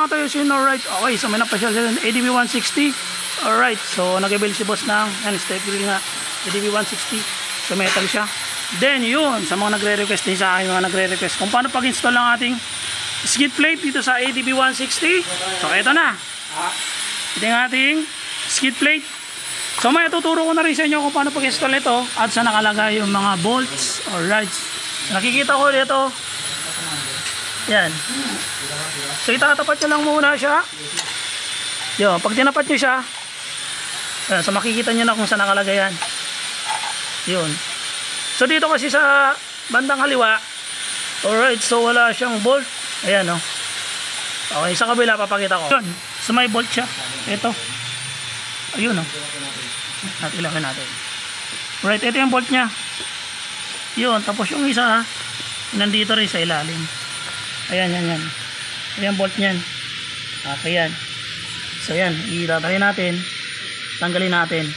mga tayo sin. Alright, okay, so may napasyal sila ADB 160. Alright, so nag-avail si boss ng step wheel nga ADB 160. So metal siya. Then yun, sa mga nagre-request din sa akin, mga nagre-request kung paano pag-install ng ating skid plate dito sa ADB 160. So eto na, ito yung ating skid plate. So may tuturo ko na rin sa inyo kung paano pag-install ito at saan nakalagay yung mga bolts. Alright, so nakikita ko dito, yan. So itatapat nyo lang muna siya. Yun, pag tinapat nyo siya, so makikita nyo na kung saan nakalagay yan. Yun. So dito kasi sa bandang kaliwa, alright, so wala siyang bolt. Ayan o. Okay, sa kabila papakita ko. Yun, so may bolt siya. Ito. Ayun o. At ilagay natin. Right, ito yung bolt niya. Yun, tapos yung isa nandito rin sa ilalim. Ayan, yan, yan. Ayan bolt niyan. Okay, yan. So yan, itatry natin. Tanggalin natin.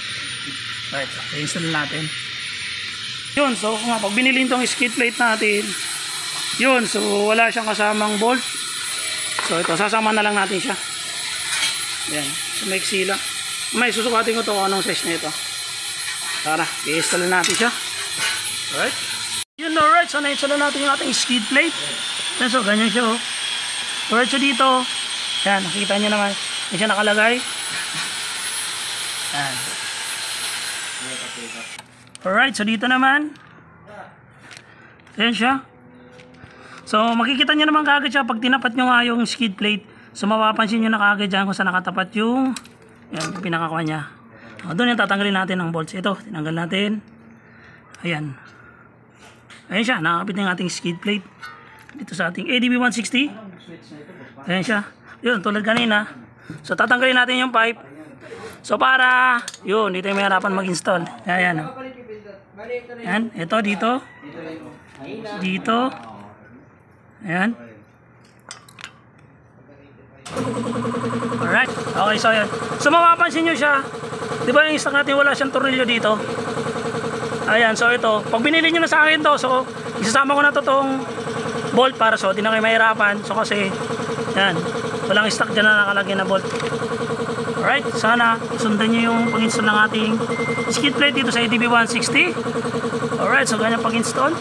Right, so i-install natin. Yun, so kung pag binili itong skid plate natin, yun, so wala siyang kasamang bolt. So ito, sasama na lang natin siya. Ayan, so may sila. May susukatin ko ito kung anong size na ito. Tara, i-install natin siya. Alright. Yun, alright, so na-install natin yung ating skid plate. Yan, so ganyan siya oh. Alright, so dito, yan, nakita nyo naman, yan siya nakalagay. Yan. Alright, so dito naman, yan siya. So makikita nyo naman kagad siya pag tinapat nyo nga yung skid plate. So mapapansin nyo na kagad dyan kung saan nakatapat yung pinakakuha niya. Doon yung tatanggalin natin ang bolts. Ito, tinanggal natin. Ayan. Ayan siya, nakakapit na yung ating skid plate dito sa ating ADB 160. Ayan siya. Yun, tulad kanina. So tatanggalin natin yung pipe. So para, yun, dito yung may harapan mag-install. Ayan. Ayan, ito dito. Dito. Ayan. Alright. Okay, so ayan. So mapapansin nyo siya. Di ba yung stock natin wala siyang tornilyo dito? Ayan, so ito. Pag binili nyo na sa akin to, so isasama ko na to tong bolt para so di na kayo mahirapan. So kasi, ayan, walang stock dyan na nakalagay na bolt. Alright, sana sundan nyo yung pag-install ng ating skid plate dito sa ADB 160. Alright, so ganyan pag-install.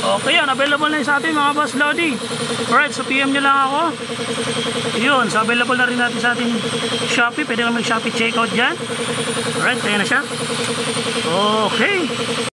Okay yan, available na sa atin mga boss Lodi. Alright, so PM nyo lang ako. Yun, so available na rin natin sa ating Shopee. Pwede kami mag-Shopee checkout dyan. Alright, kaya na siya. Okay.